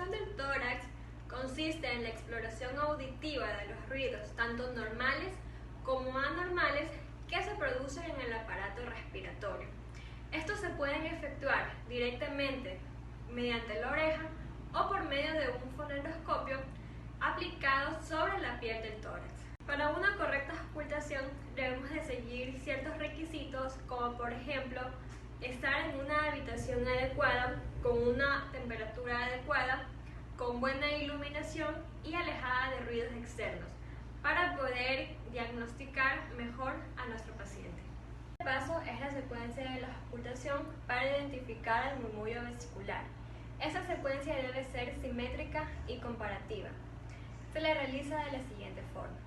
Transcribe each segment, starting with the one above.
auscultación del tórax consiste en la exploración auditiva de los ruidos, tanto normales como anormales, que se producen en el aparato respiratorio. Estos se pueden efectuar directamente mediante la oreja o por medio de un foneroscopio aplicado sobre la piel del tórax. Para una correcta auscultación debemos de seguir ciertos requisitos, como por ejemplo estar en una habitación adecuada, con una temperatura adecuada, con buena iluminación y alejada de ruidos externos, para poder diagnosticar mejor a nuestro paciente. El paso es la secuencia de la auscultación para identificar el murmullo vesicular. Esta secuencia debe ser simétrica y comparativa. Se le realiza de la siguiente forma.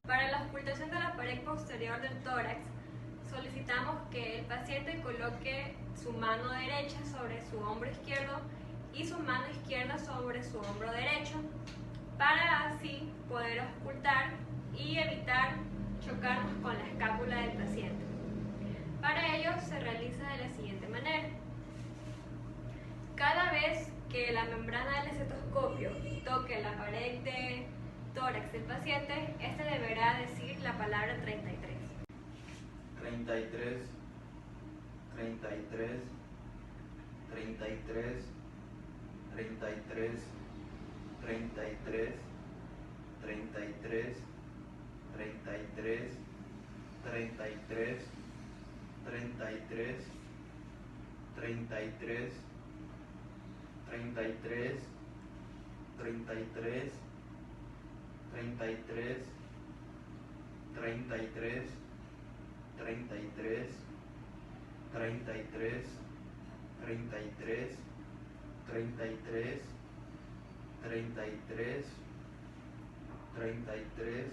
Para la auscultación de la pared posterior del tórax, solicitamos que el paciente coloque su mano derecha sobre su hombro izquierdo y su mano izquierda sobre su hombro derecho, para así poder auscultar y evitar chocarnos con la escápula del paciente. Para ello se realiza de la siguiente manera. Cada vez que la membrana del estetoscopio toque la pared de tórax del paciente, este deberá decir la palabra 33. 33, 33, 33, 33, 33, 33, 33, 33, 33, 33, 33, 33, 33, 33, 33, 33, 33, 33, 33, 33,